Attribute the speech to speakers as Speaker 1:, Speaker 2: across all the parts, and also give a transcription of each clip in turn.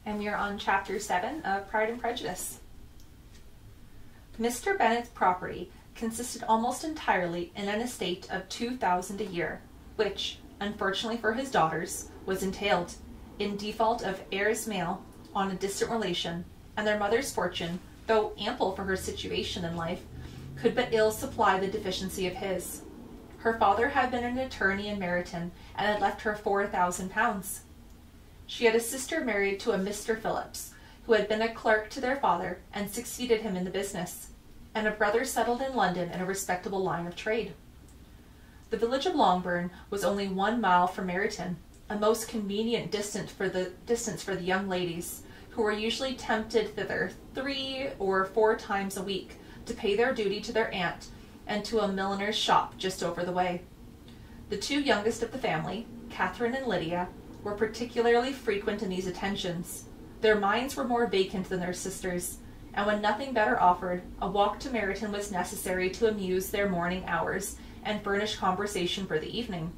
Speaker 1: And we are on Chapter 7 of Pride and Prejudice. Mr. Bennet's property consisted almost entirely in an estate of £2,000 a year, which, unfortunately for his daughters, was entailed, in default of heirs male, on a distant relation, and their mother's fortune, though ample for her situation in life, could but ill supply the deficiency of his. Her father had been an attorney in Meryton, and had left her £4,000. She had a sister married to a Mr. Phillips, who had been a clerk to their father and succeeded him in the business, and a brother settled in London in a respectable line of trade. The village of Longbourn was only 1 mile from Meryton, a most convenient distance for the young ladies, who were usually tempted thither 3 or 4 times a week to pay their duty to their aunt and to a milliner's shop just over the way. The 2 youngest of the family, Catherine and Lydia, were particularly frequent in these attentions. Their minds were more vacant than their sisters', and when nothing better offered, a walk to Meryton was necessary to amuse their morning hours and furnish conversation for the evening.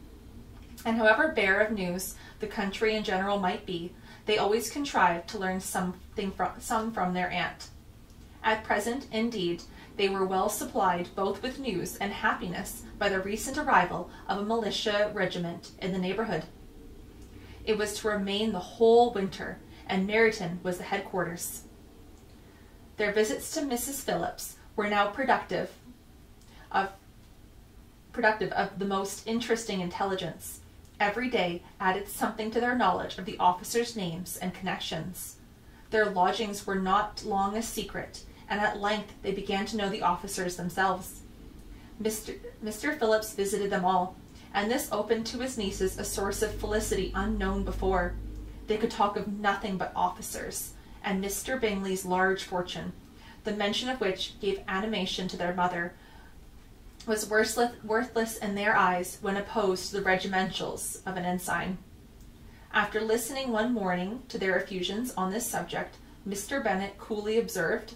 Speaker 1: And however bare of news the country in general might be, they always contrived to learn some from their aunt. At present, indeed, they were well supplied both with news and happiness by the recent arrival of a militia regiment in the neighbourhood. It was to remain the whole winter, and Meryton was the headquarters. Their visits to Mrs. Phillips were now productive of the most interesting intelligence. Every day added something to their knowledge of the officers' names and connections. Their lodgings were not long a secret, and at length they began to know the officers themselves. Mr. Phillips visited them all, and this opened to his nieces a source of felicity unknown before. They could talk of nothing but officers, and Mr. Bingley's large fortune, the mention of which gave animation to their mother, was worthless in their eyes when opposed to the regimentals of an ensign. After listening one morning to their effusions on this subject, Mr. Bennet coolly observed,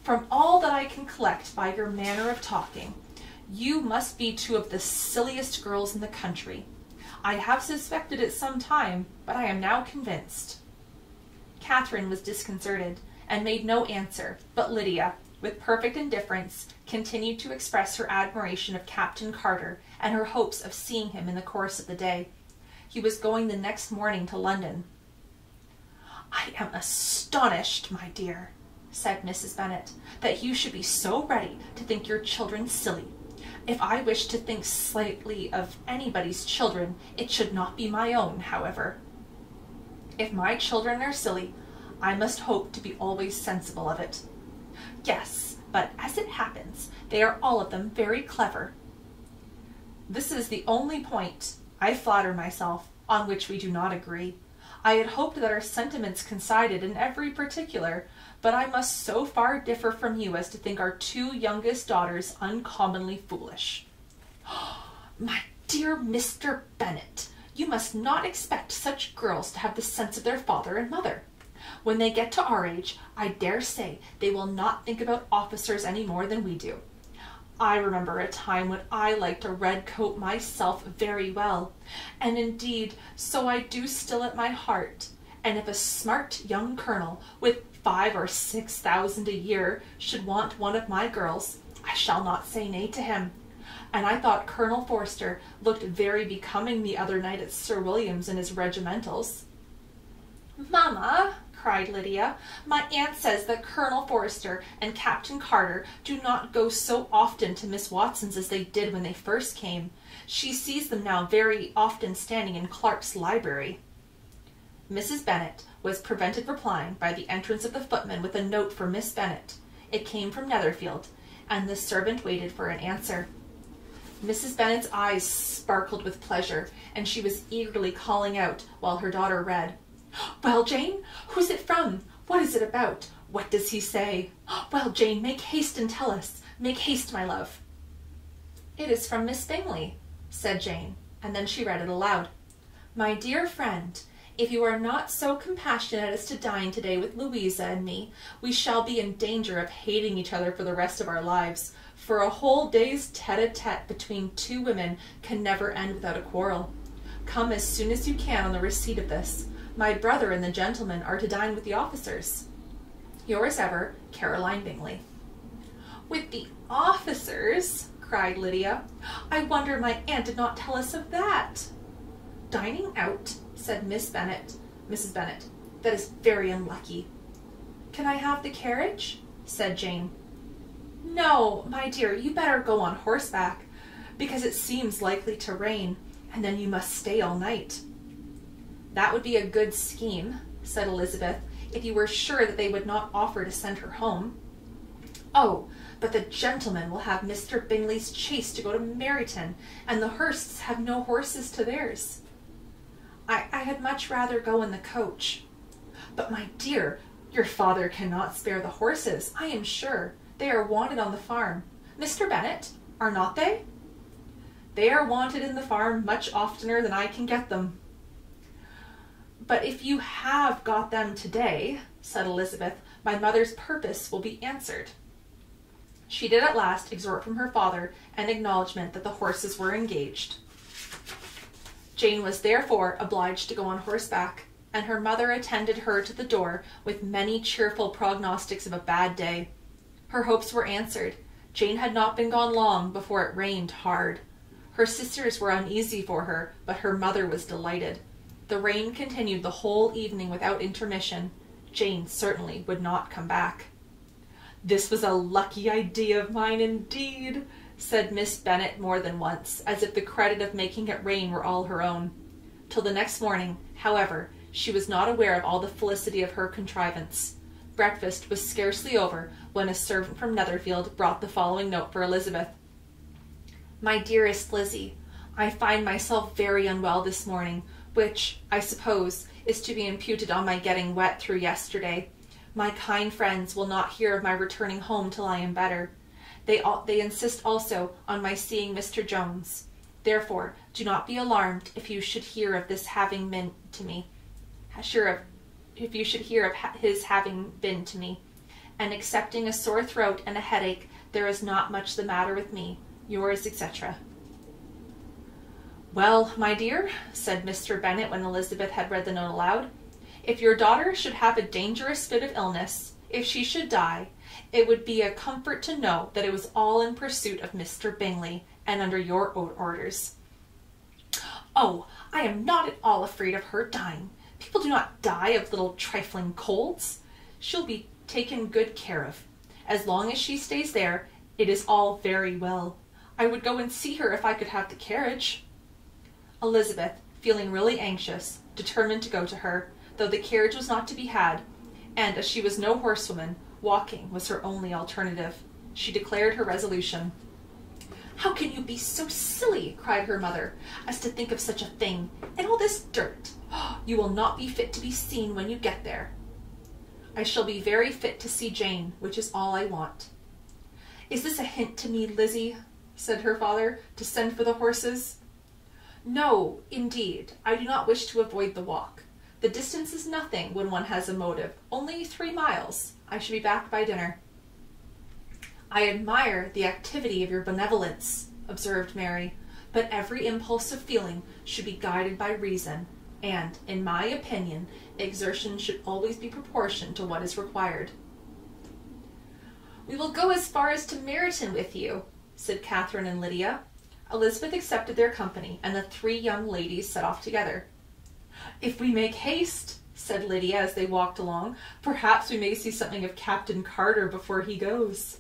Speaker 1: "From all that I can collect by your manner of talking, you must be 2 of the silliest girls in the country. I have suspected it some time, but I am now convinced." Catherine was disconcerted, and made no answer, but Lydia, with perfect indifference, continued to express her admiration of Captain Carter and her hopes of seeing him in the course of the day. He was going the next morning to London. "I am astonished, my dear," said Mrs. Bennet, "that you should be so ready to think your children silly. If I wish to think slightly of anybody's children, it should not be my own, however. If my children are silly, I must hope to be always sensible of it. Yes, but as it happens, they are all of them very clever. This is the only point, I flatter myself, on which we do not agree. I had hoped that our sentiments coincided in every particular, but I must so far differ from you as to think our 2 youngest daughters uncommonly foolish." "My dear Mr. Bennet, you must not expect such girls to have the sense of their father and mother. When they get to our age, I dare say they will not think about officers any more than we do. I remember a time when I liked a red coat myself very well, and indeed so I do still at my heart, and if a smart young colonel with 5,000 or 6,000 a year should want one of my girls, I shall not say nay to him. And I thought Colonel Forster looked very becoming the other night at Sir William's in his regimentals." "Mamma," cried Lydia, "my aunt says that Colonel Forster and Captain Carter do not go so often to Miss Watson's as they did when they first came. She sees them now very often standing in Clark's library." Mrs. Bennet was prevented replying by the entrance of the footman with a note for Miss Bennet. It came from Netherfield, and the servant waited for an answer. Mrs. Bennet's eyes sparkled with pleasure, and she was eagerly calling out while her daughter read. "Well, Jane, who's it from? What is it about? What does he say? Well, Jane, make haste and tell us. Make haste, my love." "It is from Miss Bingley," said Jane, and then she read it aloud. "My dear friend, if you are not so compassionate as to dine today with Louisa and me, we shall be in danger of hating each other for the rest of our lives, for a whole day's tete-a-tete between 2 women can never end without a quarrel. Come as soon as you can on the receipt of this. My brother and the gentleman are to dine with the officers. Yours ever, Caroline Bingley. With the officers? Cried Lydia. I wonder my aunt did not tell us of that. Dining out, said Mrs. Bennet. That is very unlucky. Can I have the carriage? Said Jane. No, my dear, you better go on horseback, because it seems likely to rain, and then you must stay all night. That would be a good scheme, said Elizabeth, if you were sure that they would not offer to send her home. Oh, but the gentlemen will have Mr. Bingley's chaise to go to Meryton, and the Hursts have no horses to theirs. I had much rather go in the coach. But, my dear, your father cannot spare the horses, I am sure. They are wanted on the farm. Mr. Bennet, are not they? They are wanted in the farm much oftener than I can get them. But if you have got them today, said Elizabeth, my mother's purpose will be answered. She did at last extort from her father an acknowledgment that the horses were engaged. Jane was therefore obliged to go on horseback, and her mother attended her to the door with many cheerful prognostics of a bad day. Her hopes were answered. Jane had not been gone long before it rained hard. Her sisters were uneasy for her, but her mother was delighted. The rain continued the whole evening without intermission. Jane certainly would not come back. This was a lucky idea of mine indeed, said Miss Bennet more than once, as if the credit of making it rain were all her own. Till the next morning, however, she was not aware of all the felicity of her contrivance. Breakfast was scarcely over when a servant from Netherfield brought the following note for Elizabeth. My dearest Lizzie, I find myself very unwell this morning, which, I suppose, is to be imputed on my getting wet through yesterday. My kind friends will not hear of my returning home till I am better. They insist also on my seeing Mr. Jones. Therefore, do not be alarmed if you should hear of this having been to me. If you should hear of his having been to me. And excepting a sore throat and a headache, there is not much the matter with me. Yours, etc. Well, my dear, said Mr. Bennet when Elizabeth had read the note aloud, if your daughter should have a dangerous fit of illness, if she should die, it would be a comfort to know that it was all in pursuit of Mr. Bingley, and under your orders. Oh, I am not at all afraid of her dying. People do not die of little trifling colds. She'll be taken good care of. As long as she stays there, it is all very well. I would go and see her if I could have the carriage. Elizabeth, feeling really anxious, determined to go to her, though the carriage was not to be had, and as she was no horsewoman, walking was her only alternative. She declared her resolution. How can you be so silly, cried her mother, as to think of such a thing, and all this dirt? You will not be fit to be seen when you get there. I shall be very fit to see Jane, which is all I want. Is this a hint to me, Lizzie, said her father, to send for the horses? No, indeed, I do not wish to avoid the walk. The distance is nothing when one has a motive, only 3 miles. I shall be back by dinner. I admire the activity of your benevolence, observed Mary, but every impulse of feeling should be guided by reason, and, in my opinion, exertion should always be proportioned to what is required. We will go as far as to Meryton with you, said Catherine and Lydia. Elizabeth accepted their company, and the 3 young ladies set off together. If we make haste, said Lydia as they walked along, perhaps we may see something of Captain Carter before he goes.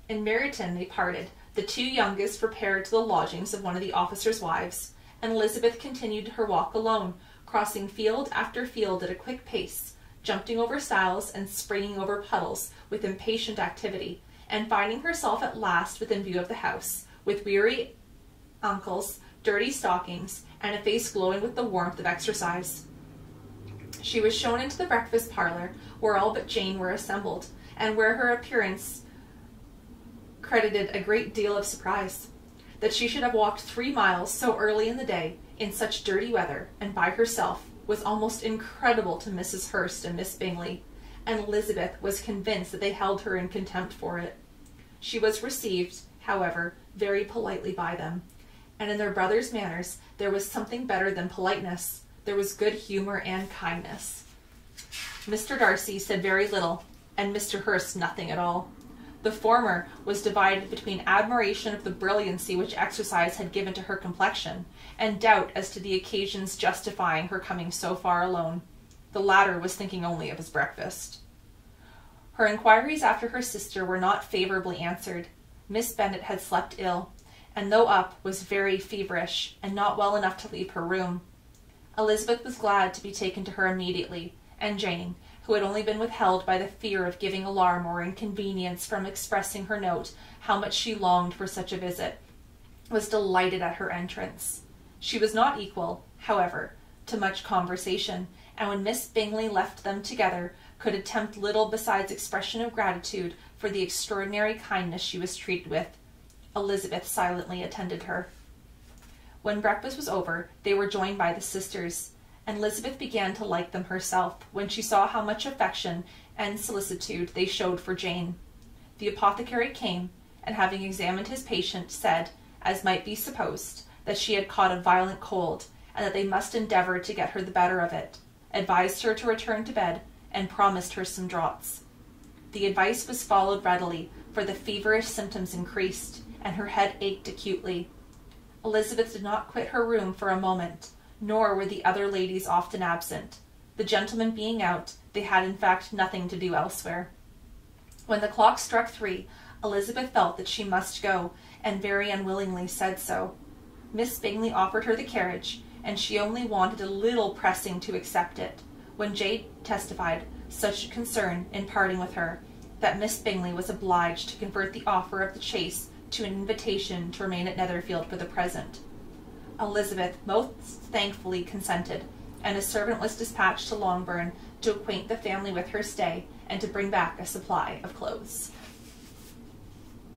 Speaker 1: In Meryton they parted. The 2 youngest repaired to the lodgings of one of the officers' wives, and Elizabeth continued her walk alone, crossing field after field at a quick pace, jumping over stiles and springing over puddles with impatient activity, and finding herself at last within view of the house, with weary ankles, dirty stockings, and a face glowing with the warmth of exercise. She was shown into the breakfast parlour, where all but Jane were assembled, and where her appearance credited a great deal of surprise. That she should have walked 3 miles so early in the day, in such dirty weather, and by herself, was almost incredible to Mrs. Hurst and Miss Bingley, and Elizabeth was convinced that they held her in contempt for it. She was received, however, very politely by them, and in their brother's manners there was something better than politeness. there was good humour and kindness. Mr. Darcy said very little, and Mr. Hurst nothing at all. The former was divided between admiration of the brilliancy which exercise had given to her complexion, and doubt as to the occasions justifying her coming so far alone. The latter was thinking only of his breakfast. Her inquiries after her sister were not favourably answered. Miss Bennet had slept ill, and though up, was very feverish, and not well enough to leave her room. Elizabeth was glad to be taken to her immediately, and Jane, who had only been withheld by the fear of giving alarm or inconvenience from expressing her note how much she longed for such a visit, was delighted at her entrance. She was not equal, however, to much conversation, and when Miss Bingley left them together, could attempt little besides expression of gratitude for the extraordinary kindness she was treated with. Elizabeth silently attended her. When breakfast was over, they were joined by the sisters, and Elizabeth began to like them herself when she saw how much affection and solicitude they showed for Jane. The apothecary came, and having examined his patient, said, as might be supposed, that she had caught a violent cold, and that they must endeavour to get her the better of it, advised her to return to bed, and promised her some draughts. The advice was followed readily, for the feverish symptoms increased, and her head ached acutely. Elizabeth did not quit her room for a moment, nor were the other ladies often absent. The gentlemen being out, they had in fact nothing to do elsewhere. When the clock struck 3, Elizabeth felt that she must go, and very unwillingly said so. Miss Bingley offered her the carriage, and she only wanted a little pressing to accept it, when Jane testified such concern in parting with her, that Miss Bingley was obliged to convert the offer of the chaise to an invitation to remain at Netherfield for the present. Elizabeth most thankfully consented, and a servant was dispatched to Longbourn to acquaint the family with her stay, and to bring back a supply of clothes.